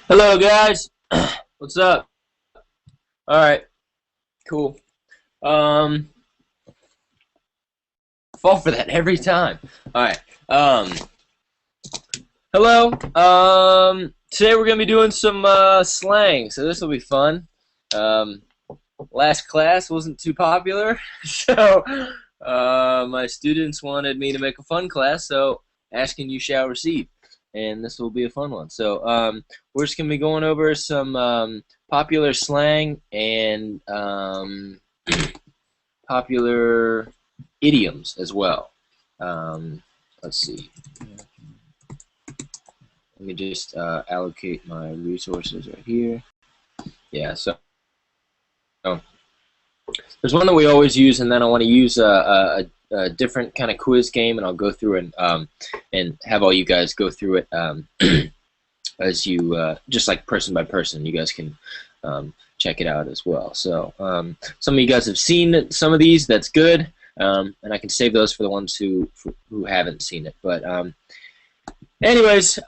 Hello, guys. What's up? All right, cool. Um, Fall for that every time. All right. Hello. Today we're gonna be doing some slang, so this will be fun. Last class wasn't too popular, so my students wanted me to make a fun class, so asking you shall receive, and this will be a fun one. So we're just gonna be going over some popular slang and popular idioms as well. Let's see. Let me just allocate my resources right here. Yeah, so there's one that we always use, and then I want to use a different kind of quiz game, and I'll go through and have all you guys go through it as you just like person by person. You guys can check it out as well. So some of you guys have seen some of these. That's good, and I can save those for the ones who haven't seen it. But anyways,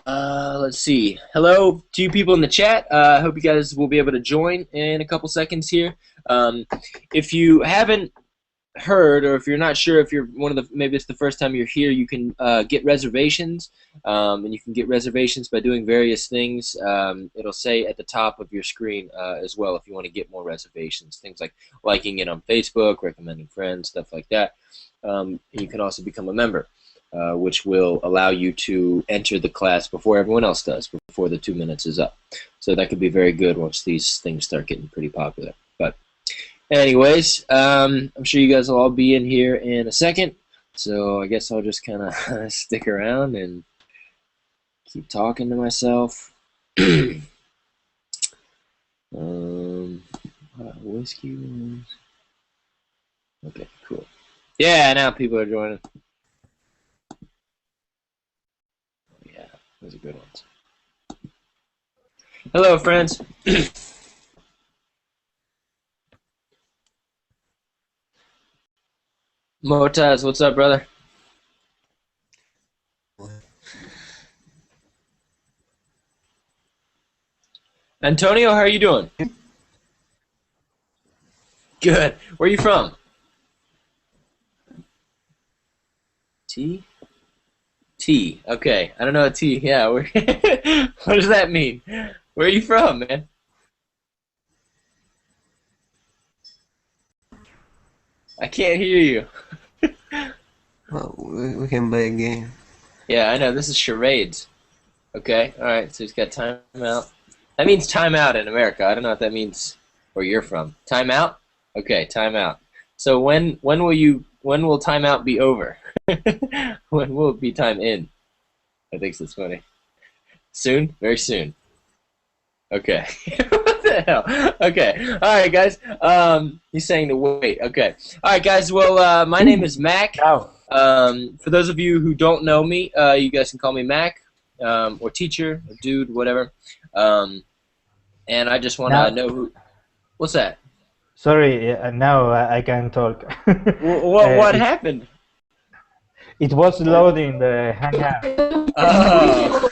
let's see. Hello to you people in the chat. I hope you guys will be able to join in a couple seconds here. If you haven't heard, or if you're not sure, if you're maybe it's the first time you're here, you can get reservations, and you can get reservations by doing various things. It'll say at the top of your screen as well if you want to get more reservations, things like liking it on Facebook, recommending friends, stuff like that. You can also become a member, which will allow you to enter the class before everyone else does, before the 2 minutes is up. So that could be very good once these things start getting pretty popular. But anyways, I'm sure you guys will all be in here in a second, so I guess I'll just kind of stick around and keep talking to myself. Whiskey. Okay, cool. Yeah, now people are joining. Yeah, those are good ones. Hello, friends. Motaz, what's up, brother? Antonio, how are you doing? Good. Where are you from? T? T. Okay. I don't know a T. Yeah. What does that mean? Where are you from, man? I can't hear you. Well, we can play a game. Yeah, I know. This is charades. Okay. All right. So he's got time out. That means time out in America. I don't know what that means where you're from. Time out? Okay, time out. So when will time out be over? When will it be time in? I think that's funny. Soon? Very soon. Okay. What the hell? Okay. All right, guys. He's saying to wait. Okay. All right, guys. Well, my name is Mack. For those of you who don't know me, you guys can call me Mack, or teacher, or dude, whatever. And I just want to know who. What's that? Sorry, now I can talk. What happened? It was loading the Hangout. Oh.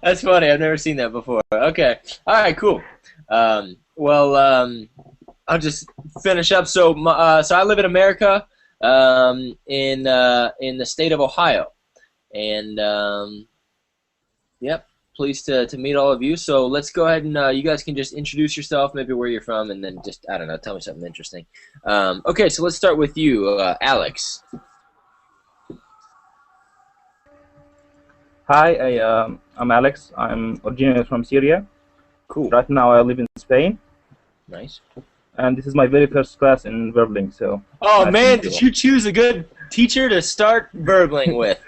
That's funny. I've never seen that before. Okay. All right. Cool. I'll just finish up. So I live in America, in the state of Ohio, and yep. Pleased to meet all of you. So let's go ahead and you guys can just introduce yourself, maybe where you're from, and then just, I don't know, tell me something interesting. Okay, so let's start with you, Alex. Hi, I'm Alex. I'm originally from Syria. Cool. Right now I live in Spain. Nice. And this is my very first class in Verbling, so... Oh, man, did you choose a good teacher to start Verbling with?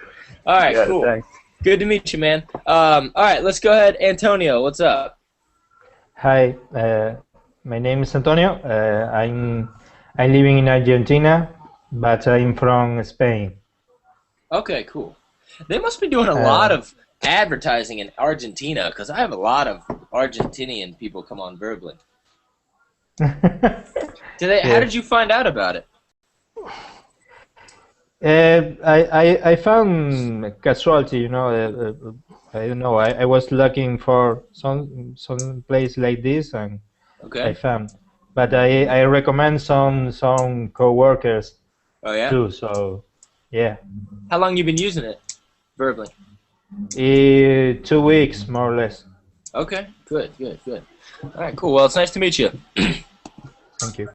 All right, yeah, cool. Thanks. Good to meet you, man. All right, let's go ahead. Antonio, what's up? Hi, my name is Antonio. I'm living in Argentina, but I'm from Spain. Okay, cool. They must be doing a lot of advertising in Argentina? Because I have a lot of Argentinian people come on Verbally. How did you find out about it? I found casualty, I don't know. I was looking for some place like this, and I found. But I recommend some coworkers too. So yeah. How long you been using it, Verbally? 2 weeks, more or less. Okay, good. All right, cool. Well, it's nice to meet you. Thank you.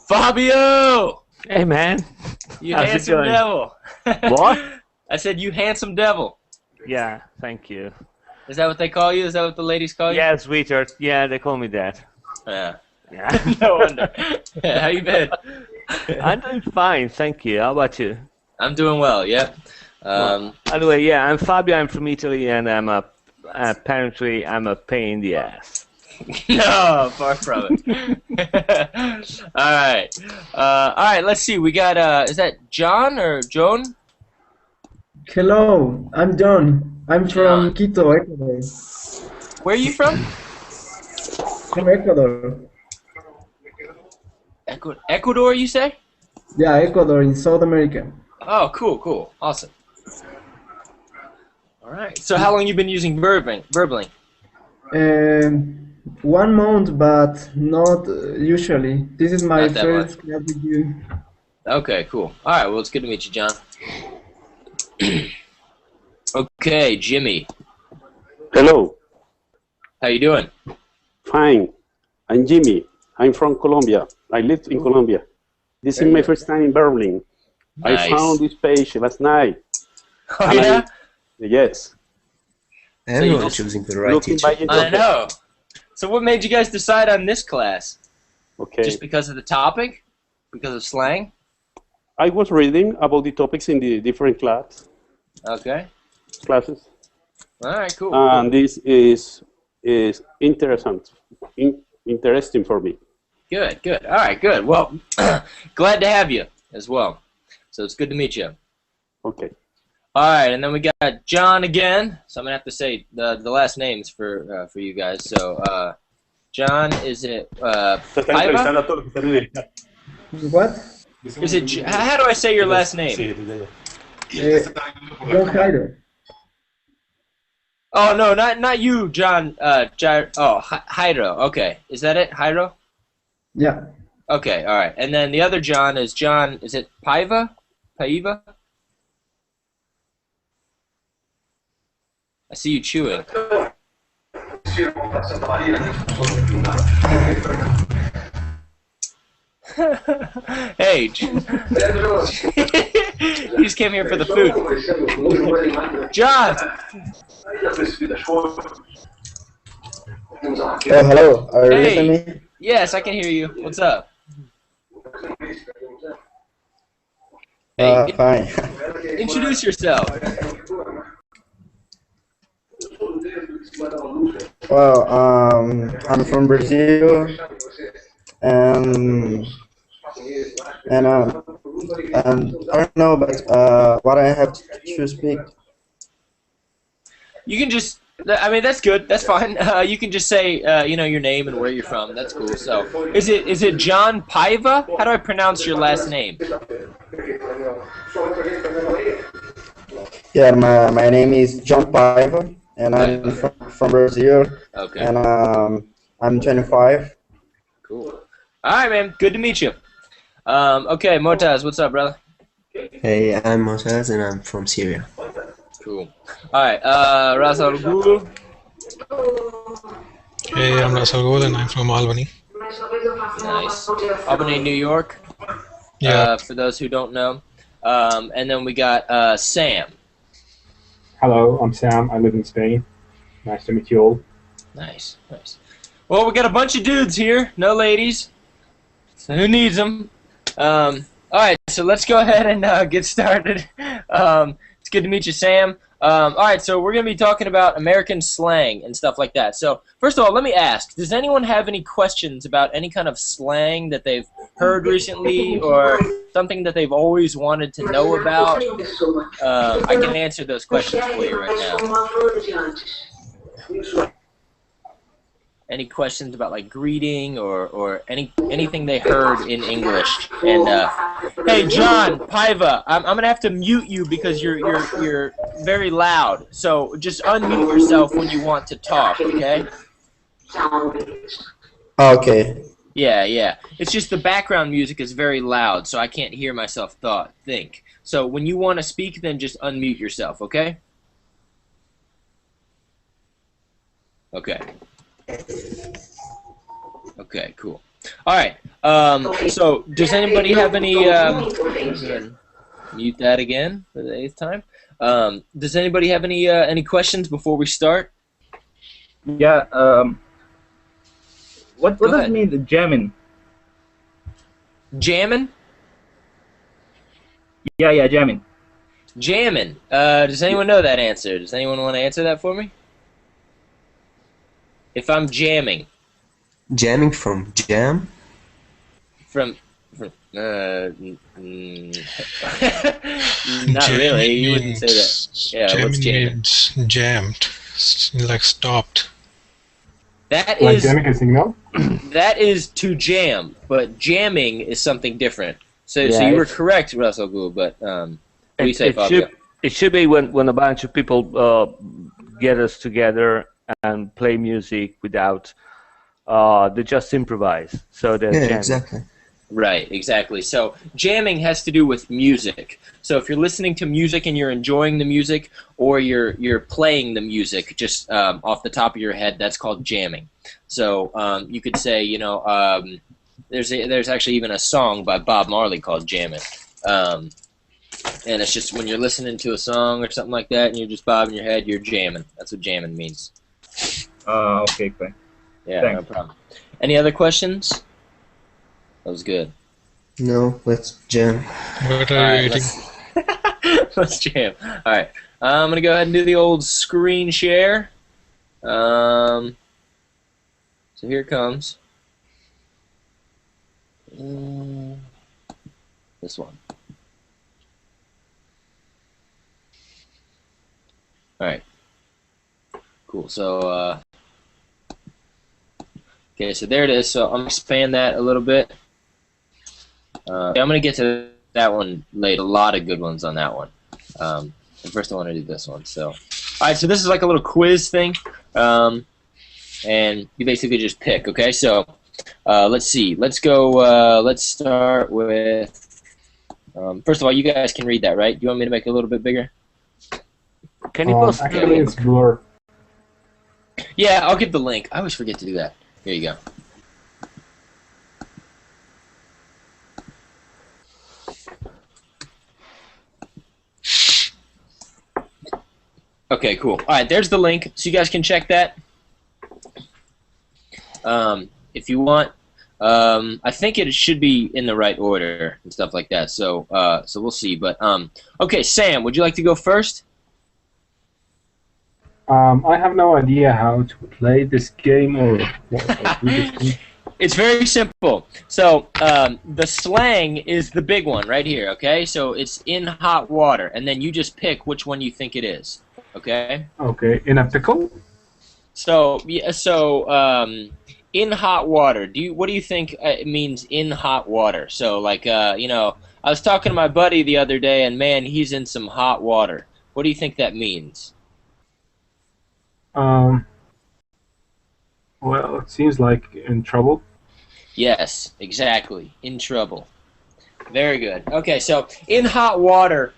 Fabio! Hey, man. You How's handsome devil. What? I said, you handsome devil. Yeah, thank you. Is that what they call you? Is that what the ladies call you? Yeah, sweetheart. Yeah, they call me that. Yeah. Yeah. No wonder. How you been? I'm doing fine, thank you. How about you? I'm doing well, yep. Anyway, yeah, I'm Fabio. I'm from Italy, and apparently I'm a pain in the ass. No, far from it. All right. Let's see. We got is that John or Joan? Hello, I'm John. I'm from Quito, Ecuador. Where are you from? From Ecuador. Ecuador, you say? Yeah, Ecuador in South America. Oh, cool, awesome. All right. So, how long you been using Verbally? 1 month, but not usually. This is my Not that first class with you. Okay, cool. All right. Well, it's good to meet you, John. Okay, Jimmy. Hello. How you doing? Fine. I'm Jimmy. I'm from Colombia. I lived in Colombia. This is my first time in Berlin. Nice. I found this page last night. Oh, yeah? Yes. Everyone's choosing the right teacher. I know. So what made you guys decide on this class? Okay. Just because of the topic? Because of slang? I was reading about the topics in the different classes. All right, cool. And this is interesting for me. Good. All right, good. Well, glad to have you as well. So it's good to meet you. Okay. All right, and then we got John again. So I'm gonna have to say the last names for you guys. So John, is it Paiva? What? Is it? How do I say your last name? John Hyder. Oh no, not you, John. Hyro. Okay, is that it, Hyro? Yeah. Okay, all right. And then the other John is John. Is it Paiva? Paiva? I see you chewing. Hey, you just came here for the food. John! Hello. Are you listening to me? Yes, I can hear you. What's up? Hey, Fine. introduce yourself. Well, I'm from Brazil, and I don't know, but what I have to speak. You can just, I mean, that's good. That's fine. You can just say, your name and where you're from. That's cool. So, is it John Paiva? How do I pronounce your last name? Yeah, my name is John Paiva, and I'm from Brazil. Okay. And I'm 25. Cool. All right, man. Good to meet you. Okay, Motaz, what's up, brother? Hey, I'm Motaz and I'm from Syria. Cool. All right, Razal Gulu. Hey, I'm Russell Gold and I'm from Albany. Nice. Albany, New York. Yeah. For those who don't know. And then we got Sam. Hello, I'm Sam. I live in Spain. Nice to meet you all. Nice. Well, we got a bunch of dudes here, no ladies. So who needs them? All right, so let's go ahead and get started. It's good to meet you, Sam. All right, so we're going to be talking about American slang and stuff like that. So first of all, let me ask, does anyone have any questions about any kind of slang that they've heard recently or something that they've always wanted to know about? I can answer those questions for you right now. Any questions about like greeting or anything they heard in English? And hey, John Paiva, I'm gonna have to mute you because you're very loud. So just unmute yourself when you want to talk, okay? Okay. Yeah. It's just the background music is very loud, so I can't hear myself think. So when you want to speak, then just unmute yourself, okay? Okay. Okay, cool. All right. So, does anybody have any? Mute that again for the 8th time. Does anybody have any questions before we start? Yeah. What does it mean, jamming? Jamming? Yeah, jamming. Jamming. Does anyone know that answer? Does anyone want to answer that for me? If I'm jamming. Jamming from jam? Not really. You wouldn't say that. Yeah, what's jamming? Means jammed, like stopped. That Like is jamming a signal? that is to jam, but jamming is something different. So you were correct, Russell Gould. But what do you say, Fabio? It should be when a bunch of people get us together and play music without they just improvise. So they're jamming. Exactly. Right, exactly. So jamming has to do with music. So if you're listening to music and you're enjoying the music, or you're playing the music just off the top of your head, that's called jamming. So you could say, there's actually even a song by Bob Marley called "Jammin'," and it's just when you're listening to a song or something like that, and you're just bobbing your head, you're jamming. That's what jamming means. Okay. Yeah, Thanks. no problem. Any other questions? That was good. No, let's jam. What are you eating? Let's jam. All right. I'm going to go ahead and do the old screen share. So here it comes. This one. All right. Cool. So, okay, so there it is. So I'm going to expand that a little bit. I'm going to get to that one later. A lot of good ones on that one. But first I want to do this one. So, all right, so this is like a little quiz thing. And you basically just pick, okay? So let's see. Let's go. Let's start with, first of all, you guys can read that, right? Do you want me to make it a little bit bigger? Can you post the Actually, link? it's blur. Yeah, I'll give the link. I always forget to do that. Here you go. Okay, cool. All right, there's the link, so you guys can check that if you want. I think it should be in the right order and stuff like that. So, so we'll see. But okay, Sam, would you like to go first? I have no idea how to play this game or what to do this game. It's very simple. So the slang is the big one right here, okay? So it's in hot water, and then you just pick which one you think it is, okay? Okay, in a pickle? So yeah, in hot water. What do you think it means in hot water? So like I was talking to my buddy the other day, and man, he's in some hot water. What do you think that means? Well, it seems like in trouble. Yes, exactly. In trouble. Very good. Okay, so in hot water,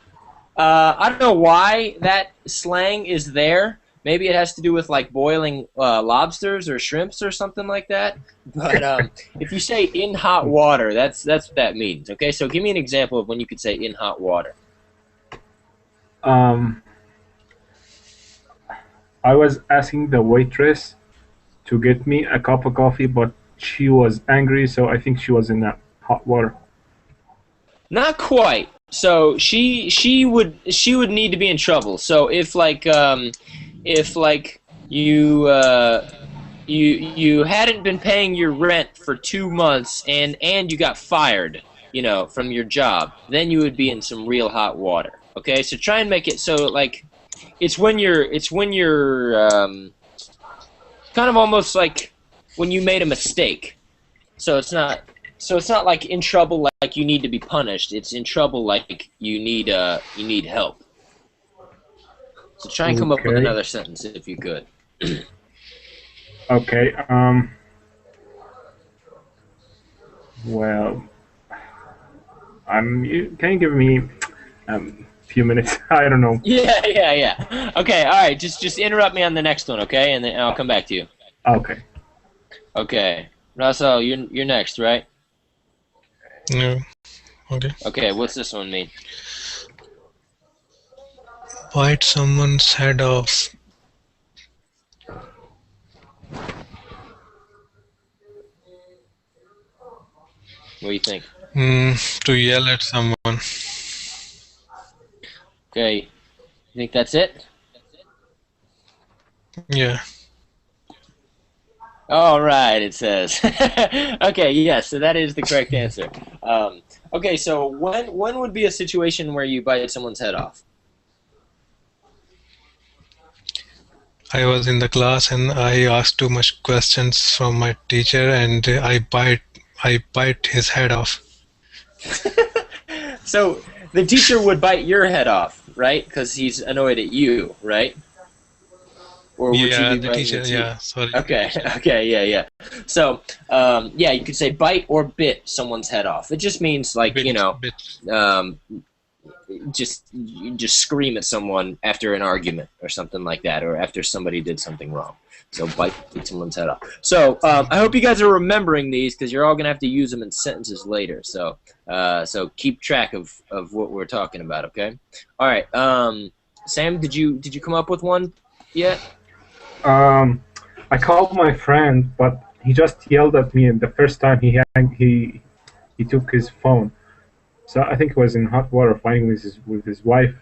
I don't know why that slang is there. Maybe it has to do with like boiling lobsters or shrimps or something like that. But if you say in hot water, that's what that means. Okay, so give me an example of when you could say in hot water. I was asking the waitress to get me a cup of coffee, but she was angry, so I think she was in that hot water. Not quite. So she would need to be in trouble. So if you you hadn't been paying your rent for 2 months and you got fired, from your job, then you would be in some real hot water. Okay, so try and make it so like it's when you're kind of almost like when you made a mistake. So it's not like in trouble like you need to be punished. It's in trouble like you need help. So try and come up with Okay. another sentence if you could. Okay. Well, can you give me a few minutes? I don't know. Yeah. Okay, all right. Just interrupt me on the next one, okay? And then I'll come back to you. Okay. Okay, Russell, you're next, right? No. Okay. Okay, what's this one mean? Bite someone's head off. What do you think? To yell at someone. Okay, you think that's it? Yeah. All right, it says. Okay, yes, so that is the correct answer. Okay, so when would be a situation where you bite someone's head off? I was in the class and I asked too much questions from my teacher and I bite his head off. So the teacher would bite your head off, right? Because he's annoyed at you, right? Or would Yeah, you be the teacher, yeah, sorry. Okay, yeah. So, yeah, you could say bite or bit someone's head off. It just means like, just scream at someone after an argument or something like that, or after somebody did something wrong. So bite someone's head off. So I hope you guys are remembering these because you're all gonna have to use them in sentences later. So so keep track of what we're talking about. Okay. All right. Sam, did you come up with one yet? I called my friend, but he just yelled at me the first time he took his phone. So I think he was in hot water fighting with his wife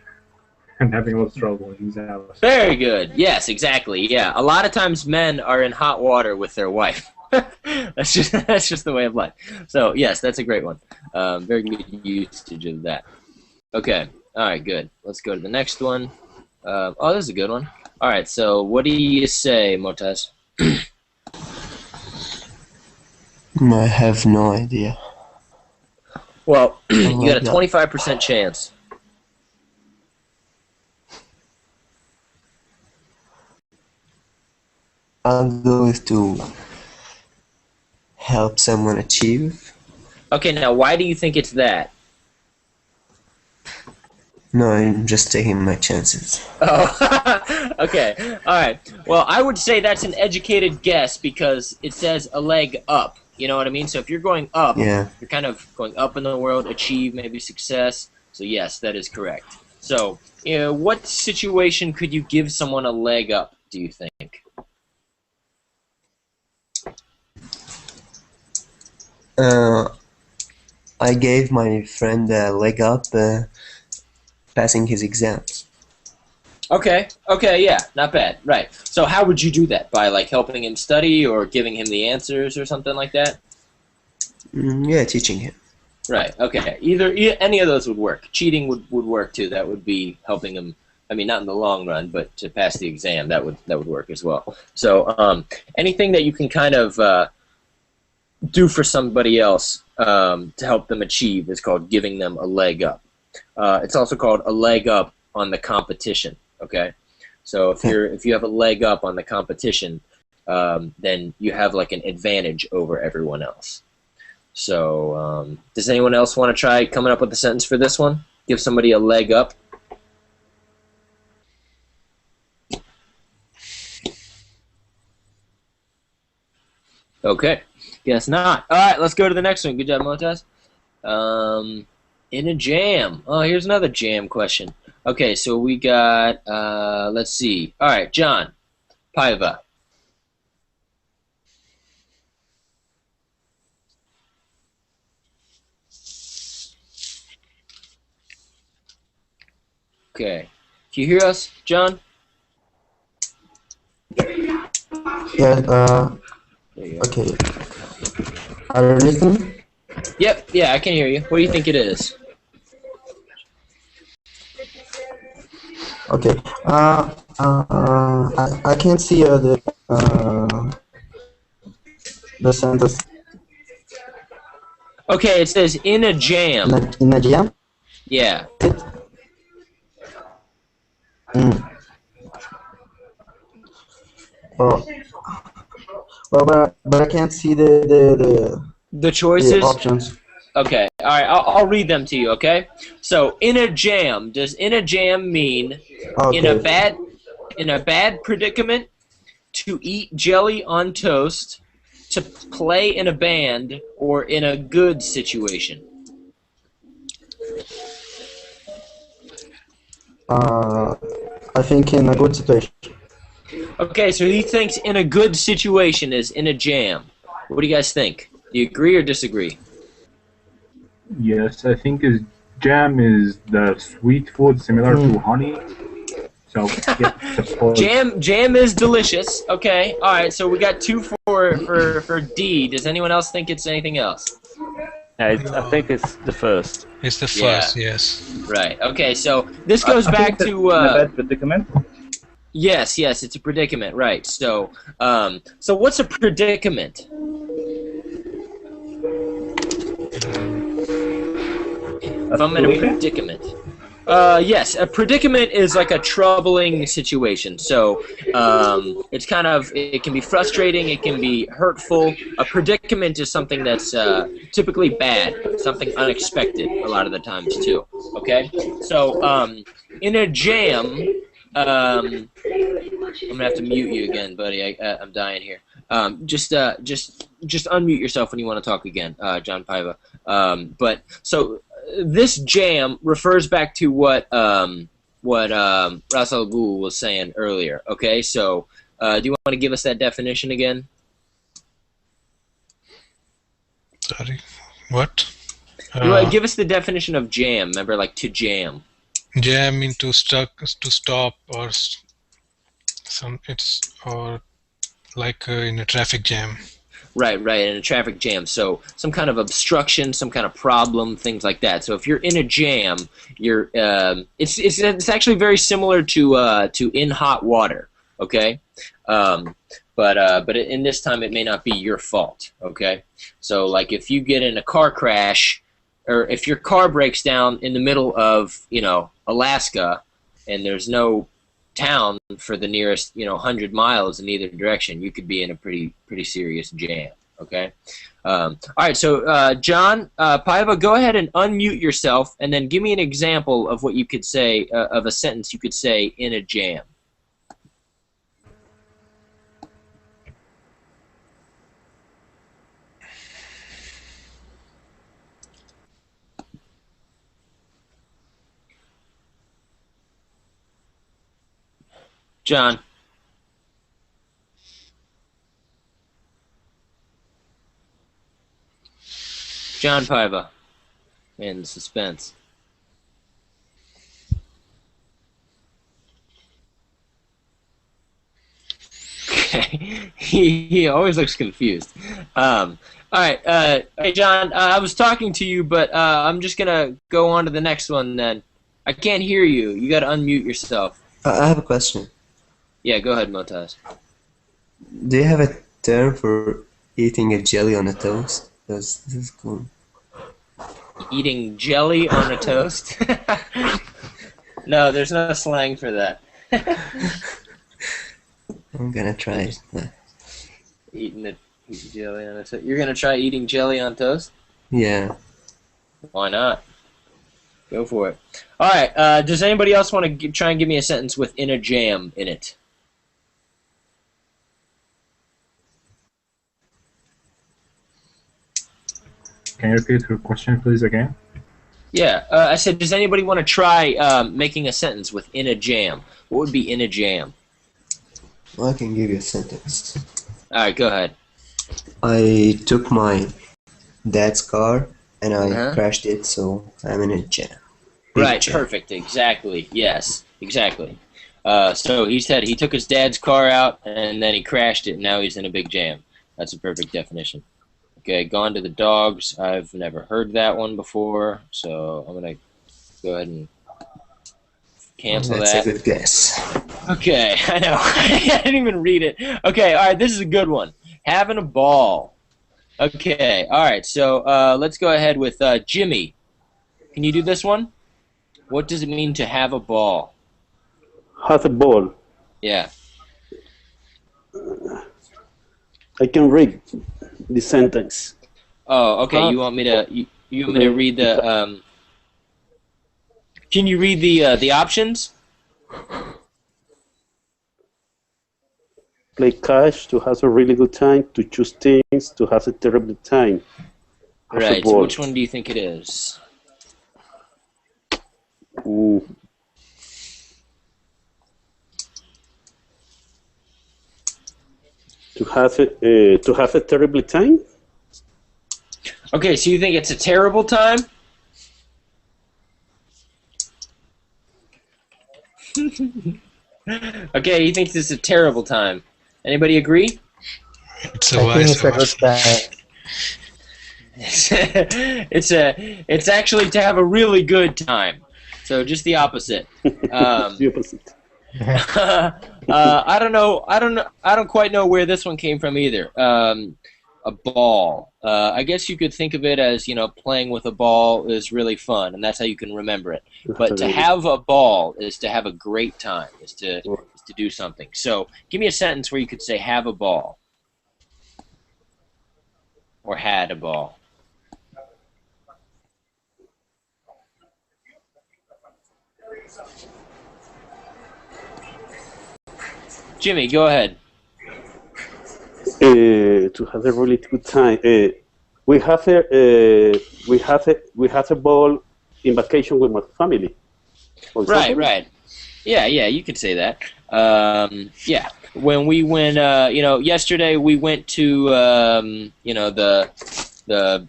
and having a lot of trouble in his house. Very good. Yes, exactly. Yeah, a lot of times men are in hot water with their wife. that's just the way of life. So yes, that's a great one. Very good usage of that. Okay. All right. Good. Let's go to the next one. Oh, this is a good one. All right. So what do you say, Motaz? I have no idea. Well, you got a 25% chance. I'll go with to help someone achieve. Okay, now why do you think it's that? No, I'm just taking my chances. Oh, okay. All right. Well, I would say that's an educated guess because it says a leg up. You know what I mean? So if you're going up, Yeah. you're kind of going up in the world, achieve maybe success. So yes, that is correct. So, what situation could you give someone a leg up, do you think? I gave my friend a leg up passing his exams. Okay, yeah, not bad. Right. So how would you do that? By like helping him study or giving him the answers or something like that? Yeah, teaching him. Right. Okay. Any of those would work. Cheating would work too. That would be helping him. I mean, not in the long run, but to pass the exam, that would work as well. So anything that you can kind of do for somebody else to help them achieve is called giving them a leg up. It's also called a leg up on the competition. Okay, so if you have a leg up on the competition, then you have like an advantage over everyone else. So does anyone else want to try coming up with a sentence for this one? Give somebody a leg up. Okay, guess not. All right, let's go to the next one. Good job, Montez. In a jam. Oh, here's another jam question. Okay, so we got, let's see. All right, John, Paiva. Okay. Can you hear us, John? Yeah, There you go. okay. Are you listening? Yep, yeah, I can hear you. What do you think it is? Okay. I can't see the sentence Okay, it says in a jam. in a jam. Yeah. Mm. Well, but I can't see The choices? the options. Okay, all right, I'll read them to you, okay? So, in a jam, does in a jam mean Okay. in a bad predicament, to eat jelly on toast, to play in a band, or in a good situation? I think in a good situation. Okay, so he thinks in a good situation is in a jam. What do you guys think? Do you agree or disagree? Yes, I think jam is the sweet food similar to honey. So yeah, suppose. Jam is delicious. Okay, all right. So we got 2 for D. Does anyone else think it's anything else? I think it's the first. It's the first, yes. Right. Okay. So this goes I back think to in a bad predicament. yes, it's a predicament. Right. So so what's a predicament? If I'm in a predicament. Yes, a predicament is like a troubling situation. So it's kind of, it can be frustrating, it can be hurtful. A predicament is something that's typically bad, something unexpected a lot of the times too. Okay, so in a jam, I'm gonna have to mute you again, buddy. I'm dying here. Just unmute yourself when you want to talk again, John Paiva. But so. This jam refers back to what Ras Al Ghul was saying earlier. Okay, so do you want to give us that definition again? Sorry, what? You want to give us the definition of jam? Remember, like to jam. Jam means to stop, or or like in a traffic jam. Right, in a traffic jam. So some kind of obstruction, some kind of problem, things like that. So if you're in a jam, you're it's actually very similar to in hot water. Okay, but in this time it may not be your fault. Okay, so like if you get in a car crash, or if your car breaks down in the middle of Alaska, and there's no town for the nearest 100 miles in either direction, you could be in a pretty serious jam. Okay, all right, so John Paiva, go ahead and unmute yourself and then give me an example of what you could say, of a sentence you could say in a jam. John. John Paiva. Man, the suspense. Okay. He always looks confused. All right. Hey, John, I was talking to you, but I'm just going to go on to the next one then. I can't hear you. You got to unmute yourself. I have a question. Yeah, go ahead, Motaz. Do you have a term for eating a jelly on a toast? This is cool. Eating jelly on a toast? No, there's no slang for that. I'm gonna try it. Eating jelly on a toast. You're gonna try eating jelly on toast? Yeah. Why not? Go for it. All right. Does anybody else want to try and give me a sentence with "in a jam" in it? Can you repeat your question, please, again? Yeah. I said, does anybody want to try making a sentence with "in a jam"? What would be "in a jam"? Well, I can give you a sentence. All right. Go ahead. I took my dad's car and I crashed it, so I'm in a jam. Right, perfect, exactly. Yes, exactly. So he said he took his dad's car out and then he crashed it, and now he's in a big jam. That's a perfect definition. Okay, gone to the dogs. I've never heard that one before, so I'm gonna go ahead and cancel that. That's a good guess. Okay, I know. I didn't even read it. Okay, all right, this is a good one. Having a ball. Okay, all right, so let's go ahead with Jimmy. Can you do this one? What does it mean to have a ball? Have a ball. Yeah. I can read the sentence. Oh, okay. You want me to you want me to read the Can you read the options? Play cash, to have a really good time, to choose things, to have a terrible time. Have a Right. So ball. which one do you think it is? To have a terrible time. Okay, so you think it's a terrible time? Okay, he thinks it's a terrible time. Anybody agree? It's a vice versa. It's actually to have a really good time. So just the opposite. The opposite. I don't know. I don't quite know where this one came from either. A ball. I guess you could think of it as, playing with a ball is really fun, and that's how you can remember it. But to have a ball is to have a great time, is to do something. So give me a sentence where you could say have a ball. Or had a ball. Jimmy, go ahead. To have a really good time. We have a ball in vacation with my family. Right. Yeah, you could say that. Yeah, when we went, yesterday we went to, the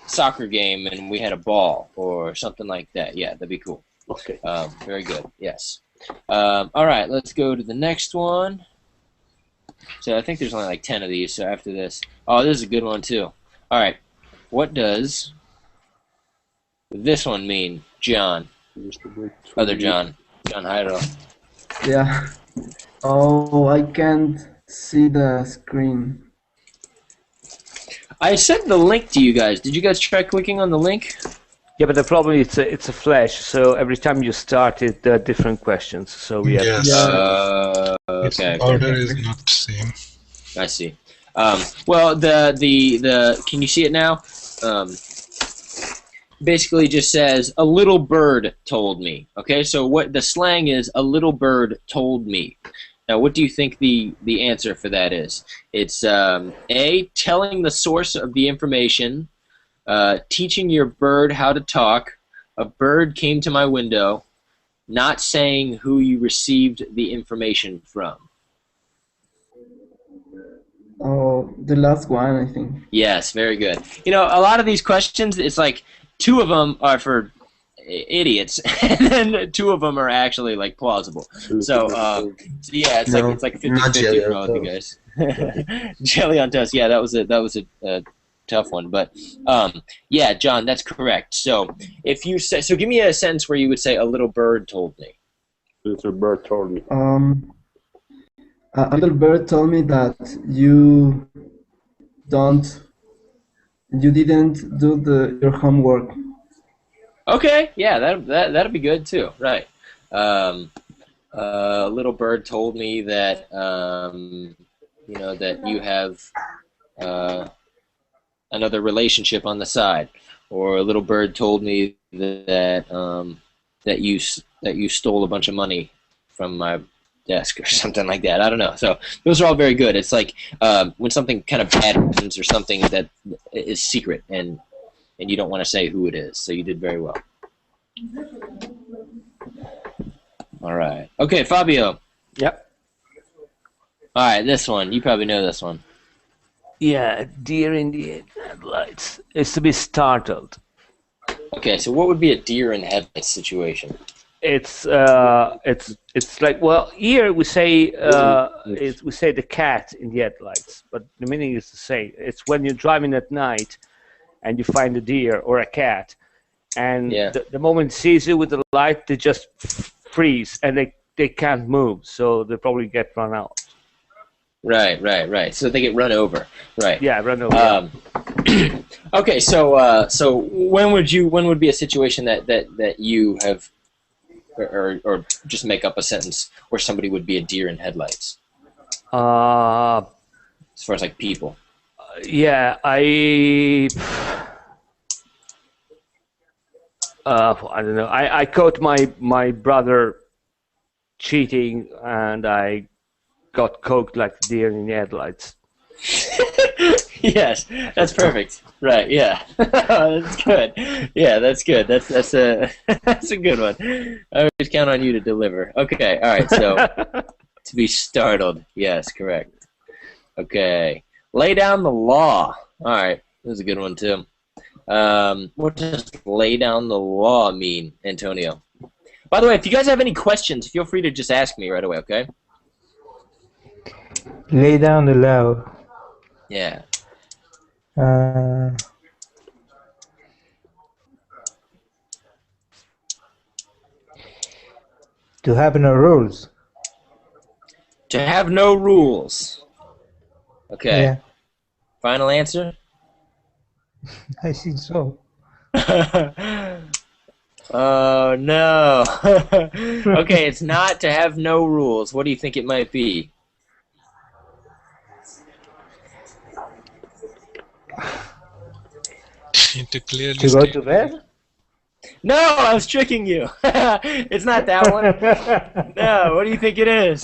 soccer game and we had a ball or something like that. Yeah, that'd be cool. Okay. Very good. Yes. All right, let's go to the next one. So I think there's only like 10 of these. So after this, this is a good one too. All right, what does this one mean, John? Other John Hyro. Yeah. Oh, I can't see the screen. I sent the link to you guys. Did you guys try clicking on the link? Yeah, but the problem is it's a flash, so every time you start it, there are different questions. So we have Yes. Okay. Order is not the same. I see. Well, the can you see it now? Basically just says a little bird told me. Okay, so what the slang is, a little bird told me. Now, what do you think the answer for that is? It's A, telling the source of the information, teaching your bird how to talk, a bird came to my window, not saying who you received the information from. Oh, the last one, I think. Yes, very good. A lot of these questions, it's like 2 of them are for idiots, and then 2 of them are actually like plausible. So yeah, it's like 50-50 for all of you guys. Jelly on toast. Yeah, that was a tough one, but yeah, John, that's correct. So if you say, give me a sentence where you would say a little bird told me. A little bird told me. A little bird told me that you didn't do your homework. Okay, yeah, that'd be good too. Right. A little bird told me that that you have another relationship on the side, or a little bird told me that you stole a bunch of money from my desk or something like that. I don't know. So those are all very good. It's like when something kind of bad happens or something that is secret and you don't want to say who it is. So you did very well. All right. Okay, Fabio. Yep. All right, this one. You probably know this one. Yeah, deer in the headlights. It's to be startled. Okay, so what would be a deer in headlights situation? It's like, well, here we say we say the cat in the headlights, but the meaning is the same. It's when you're driving at night and you find a deer or a cat, and the moment it sees you with the light, they just freeze and they can't move, so they probably get run out. Right. So they get run over. Right. Yeah, run over. Okay, so when would be a situation that you have, or just make up a sentence where somebody would be a deer in headlights? As far as like people. Yeah, I don't know. I caught my brother cheating, and I got coked like a deer in the headlights. Yes, that's perfect. Right? Yeah, that's good. Yeah, that's good. That's a that's a good one. I always count on you to deliver. Okay, all right. So to be startled. Yes, correct. Okay, lay down the law. All right, this is a good one too. What does lay down the law mean, Antonio? By the way, if you guys have any questions, feel free to just ask me right away. Okay. Lay down the law. Yeah. To have no rules. To have no rules. Okay. Yeah. Final answer? I think so. Oh, no. Okay, it's not to have no rules. What do you think it might be? To go to bed? No, I was tricking you. It's not that one. No, what do you think it is?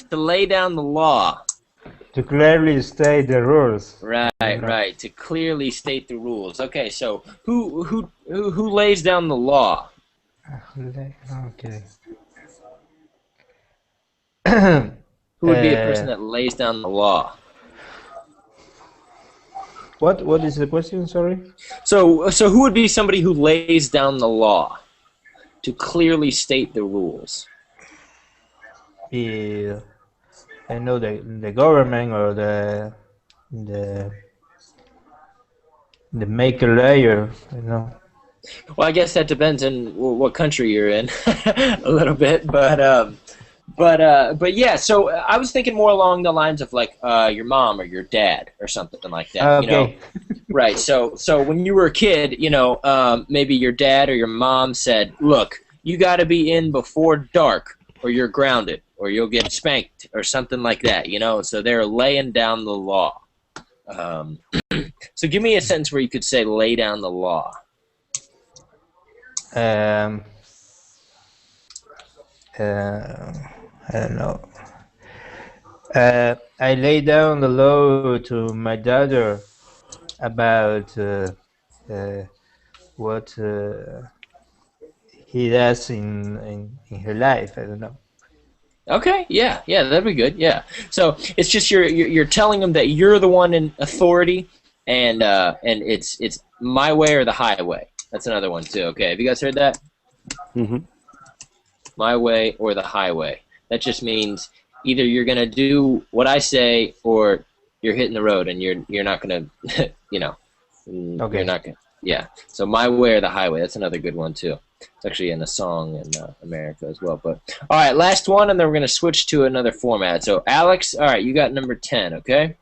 To lay down the law. To clearly state the rules. Right. To clearly state the rules. Okay, so who lays down the law? Okay. Who would be a person that lays down the law? What is the question? Sorry. So who would be somebody who lays down the law to clearly state the rules? I know the government or the maker layer. You know. Well, I guess that depends on what country you're in, a little bit, but yeah. So I was thinking more along the lines of like your mom or your dad or something like that. Okay. You know, right. So when you were a kid, you know, maybe your dad or your mom said, "Look, you got to be in before dark, or you're grounded, or you'll get spanked, or something like that." You know, so they're laying down the law. So give me a sentence where you could say "lay down the law." I don't know. I lay down the law to my daughter about what he does in her life. I don't know. Okay, yeah, that'd be good. Yeah, so it's just you're telling them that you're the one in authority, and it's my way or the highway. That's another one too. Okay, have you guys heard that? Mm-hmm. My way or the highway. That just means either you're gonna do what I say, or you're hitting the road, and you're not gonna, you know, Okay. you're not gonna. Yeah. So my way or the highway. That's another good one too. It's actually in a song in America as well. But all right, last one, and then we're gonna switch to another format. So Alex, all right, you got number 10. Okay.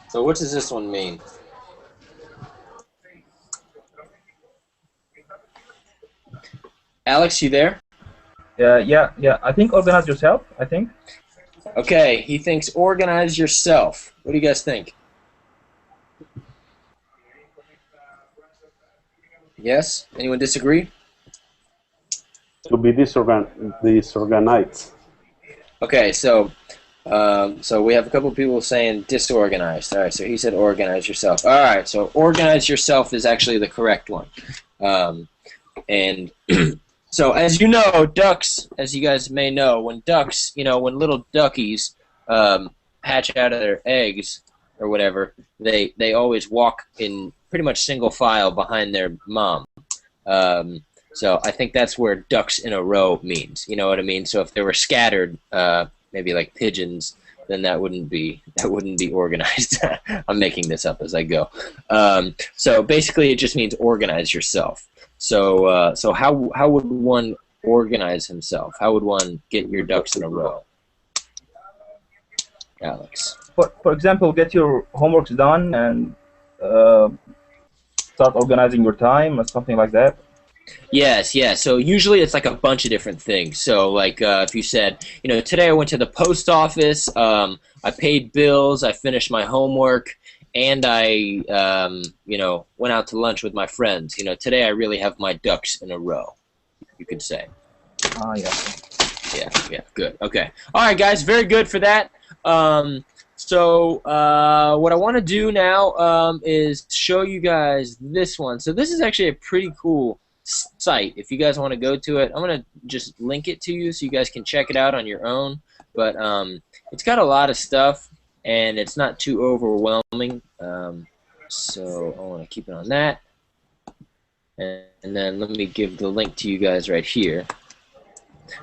So what does this one mean? Alex, you there? Yeah. I think organize yourself. I think. Okay, he thinks organize yourself. What do you guys think? Yes? Anyone disagree? To be disorganized. Okay, so we have a couple of people saying disorganized. All right, so he said organize yourself. All right, so organize yourself is actually the correct one. And so as you know, ducks, as you guys may know, when ducks, you know, when little duckies hatch out of their eggs or whatever, they always walk in pretty much single file behind their mom. So I think that's where ducks in a row means. You know what I mean? So if they were scattered, maybe like pigeons, then that wouldn't be organized. I'm making this up as I go. So basically, it just means organize yourself. So so how would one organize himself? How would one get your ducks in a row? Alex. For example, get your homeworks done and start organizing your time or something like that. Yes, yeah. So usually it's like a bunch of different things. So like if you said, you know, today I went to the post office, I paid bills, I finished my homework, and I, you know, went out to lunch with my friends. You know, today I really have my ducks in a row, you could say. Ah, yeah. Yeah, good. Okay. All right, guys, very good for that. So what I want to do now is show you guys this one. So this is actually a pretty cool site. If you guys want to go to it, I'm going to just link it to you so you guys can check it out on your own. But it's got a lot of stuff, and it's not too overwhelming. So I want to keep it on that. And then let me give the link to you guys right here.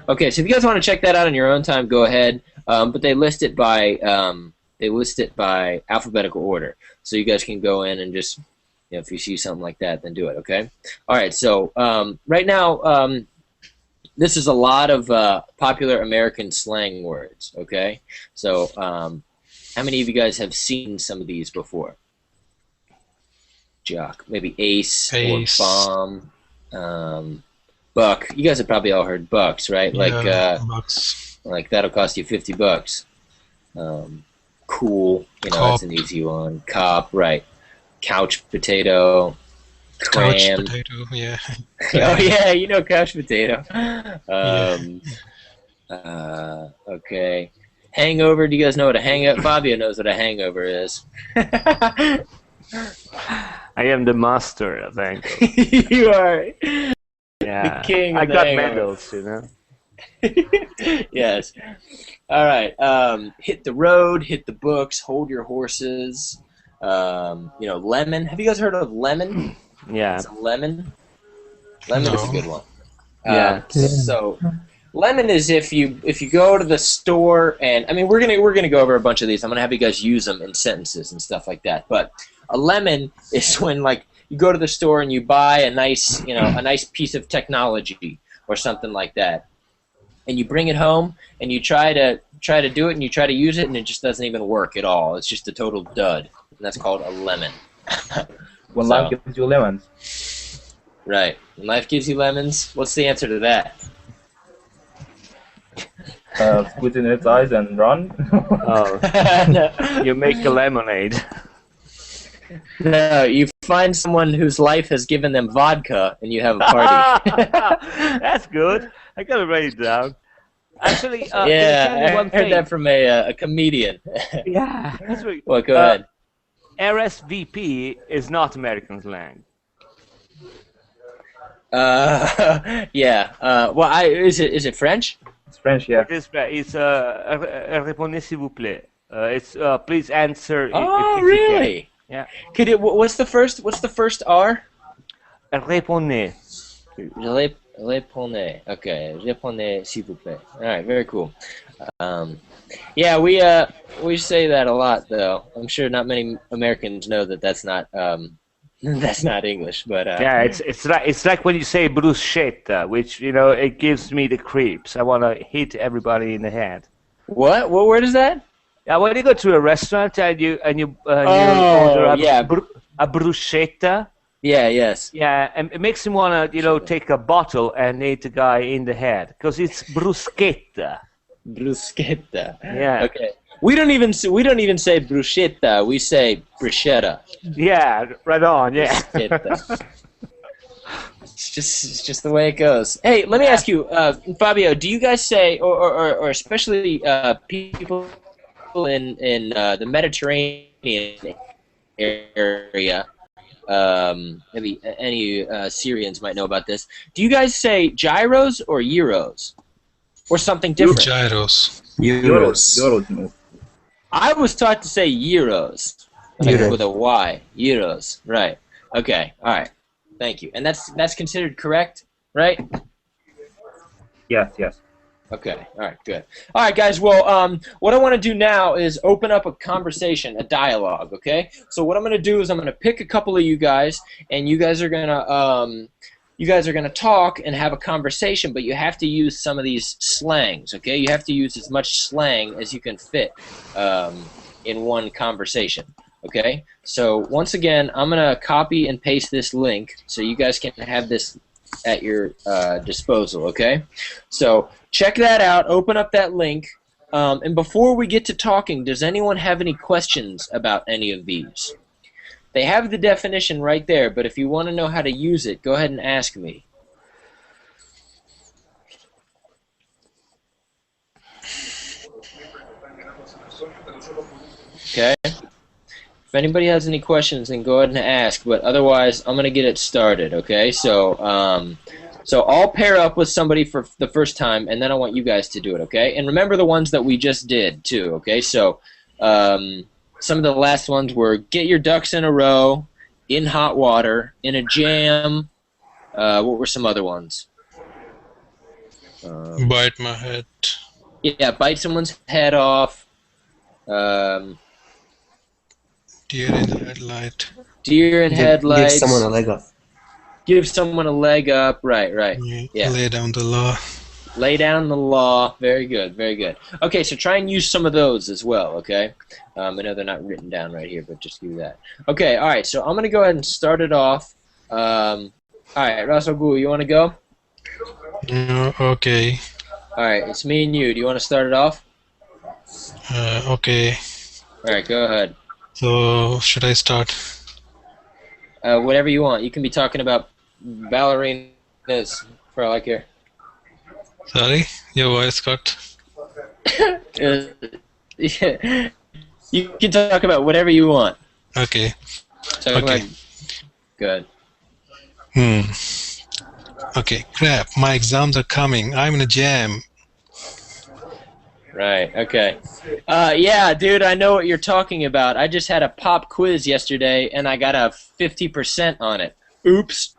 Okay, so if you guys want to check that out on your own time, go ahead. But they list it by alphabetical order, so you guys can go in and just, you know, if you see something like that, then do it. Okay. All right. So right now, this is a lot of popular American slang words. Okay. So how many of you guys have seen some of these before? Jock, maybe ace. Or bomb. Buck. You guys have probably all heard bucks, right? Yeah, bucks. Like that'll cost you $50. Cool. You know, that's an easy one. Cop, right. Couch potato. Cram. Couch potato, yeah. Oh yeah, you know couch potato. Okay. Hangover. Do you guys know what a hangover? Fabio knows what a hangover is. I am the master, I think. You are. Yeah. The king. I of the got hangover. medals, you know. Yes. All right. Hit the road. Hit the books. Hold your horses. You know, lemon. Have you guys heard of lemon? Yeah. It's a lemon. Lemon is a good one. Yeah. So, lemon is if you go to the store, and I mean we're gonna go over a bunch of these. I'm gonna have you guys use them in sentences and stuff like that. But a lemon is when like you go to the store and you buy a nice piece of technology or something like that, and you bring it home and you try to do it and you try to use it and it just doesn't even work at all. It's just a total dud, and that's called a lemon. When life gives you lemons. Right. When life gives you lemons, what's the answer to that? Squeeze in its eyes and run. Oh. No. You make a lemonade. No, you find someone whose life has given them vodka and you have a party. That's good. I gotta write it down. Actually, yeah, I heard that from a comedian. Yeah, that's right. Well, go ahead. RSVP is not American slang. Yeah. Well, is it French? It's French, yeah. It is. It's répondez s'il vous plaît. It's please answer. Oh, if really? You can. Yeah. Could it? What's the first R? Répondez. Répondez. Okay. Répondez s'il vous plaît. All right. Very cool. Yeah, we say that a lot, though. I'm sure not many Americans know that that's not that's not English, but yeah, it's like when you say bruschetta, which it gives me the creeps. I want to hit everybody in the head. What? What word is that? Yeah, when you go to a restaurant and you order a bruschetta. Yeah. Yes. Yeah, and it makes him want to take a bottle and hit the guy in the head because it's bruschetta. Bruschetta. Yeah. Okay. We don't even say bruschetta. We say bruschetta. Yeah. Right on. Yeah. It's just the way it goes. Hey, let me ask you, Fabio. Do you guys say, or especially people in the Mediterranean area? Maybe any Syrians might know about this. Do you guys say gyros or euros? Or something different? Gyros. Euros. I was taught to say euros, like with a Y. Euros, right? Okay, all right. Thank you. And that's considered correct, right? Yes, yes. Okay, all right, good. All right, guys, well, what I want to do now is open up a conversation, a dialogue, okay? So what I'm going to do is I'm going to pick a couple of you guys, and you guys are going to talk and have a conversation, but you have to use some of these slangs, okay? You have to use as much slang as you can fit in one conversation, okay? So once again, I'm going to copy and paste this link so you guys can have this at your disposal, okay? So check that out, open up that link, and before we get to talking, does anyone have any questions about any of these? They have the definition right there, but if you want to know how to use it, go ahead and ask me. Okay? If anybody has any questions, then go ahead and ask, but otherwise, I'm going to get it started, okay? So I'll pair up with somebody for the first time, and then I want you guys to do it, okay? And remember the ones that we just did, too, okay? So some of the last ones were get your ducks in a row, in hot water, in a jam. What were some other ones? Bite my head. Yeah, bite someone's head off. Deer in the headlight. Deer in headlights. Give someone a leg up. Give someone a leg up. Right. Yeah. Lay down the law. Lay down the law. Very good, very good. Okay, so try and use some of those as well, okay? I know they're not written down right here, but just do that. Okay, all right, so I'm going to go ahead and start it off. All right, Russell Gu, you want to go? Okay. All right, it's me and you. Do you want to start it off? Okay. All right, go ahead. So, should I start? Whatever you want. You can be talking about ballerinas for all I care. Sorry, your voice cut. Yeah. You can talk about whatever you want. Okay. Okay. Good. Okay, crap. My exams are coming. I'm in a jam. Right, okay. Yeah, dude, I know what you're talking about. I just had a pop quiz yesterday, and I got a 50% on it. Oops.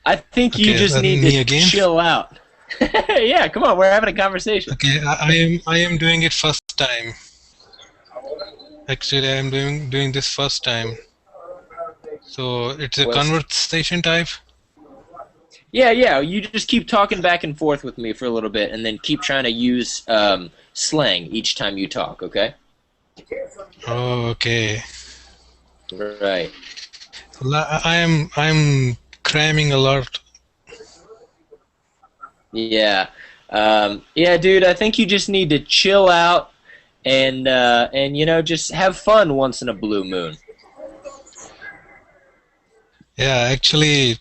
I think you just need to chill out. Yeah, come on, we're having a conversation. Okay, I am doing it first time. Actually, I am doing this first time. So it's a conversation type. Yeah. You just keep talking back and forth with me for a little bit, and then keep trying to use slang each time you talk. Okay. Oh, okay. Right. I'm cramming a lot. Yeah. Yeah, dude. I think you just need to chill out and just have fun once in a blue moon. Yeah, actually,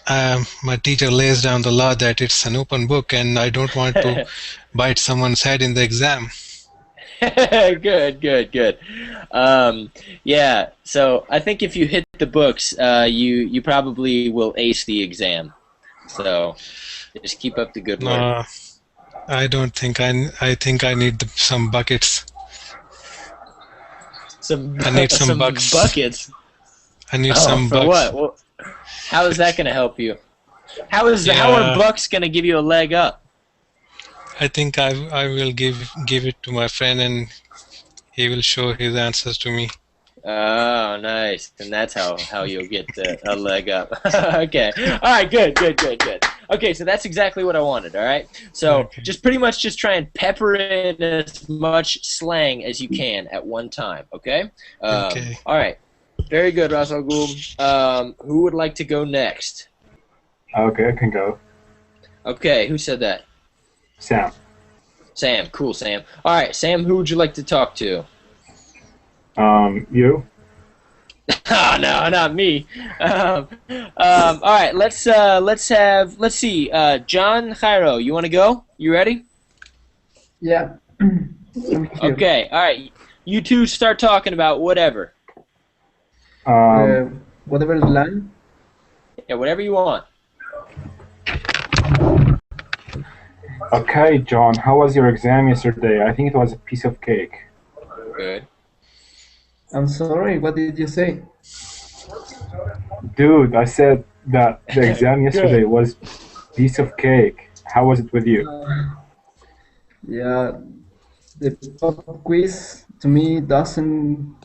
my teacher lays down the law that it's an open book, and I don't want to bite someone's head in the exam. Good. Yeah. So I think if you hit the books, you probably will ace the exam. So just keep up the good work. No, I don't think I think I need some buckets. I need some bucks. Buckets. I need some for bucks. What? Well, how is that going to help you? How are bucks going to give you a leg up? I think I will give it to my friend, and he will show his answers to me. Oh, nice. And that's how you'll get a leg up. Okay. All right, good. Okay, so that's exactly what I wanted, all right? So just pretty much just try and pepper in as much slang as you can at one time, okay? Okay. All right. Very good, Russell Gould. Who would like to go next? Okay, I can go. Okay, who said that? Sam. Sam, cool, Sam. All right, Sam, who would you like to talk to? You? Oh, no, not me. All right, let's see. John Jairo, you want to go? You ready? Yeah. Okay, all right. You two start talking about whatever. Whatever is line? Yeah, whatever you want. Okay, John, how was your exam yesterday? I think it was a piece of cake. Good. I'm sorry, what did you say? Dude, I said that the exam yesterday was piece of cake. How was it with you? Yeah, the pop quiz to me doesn't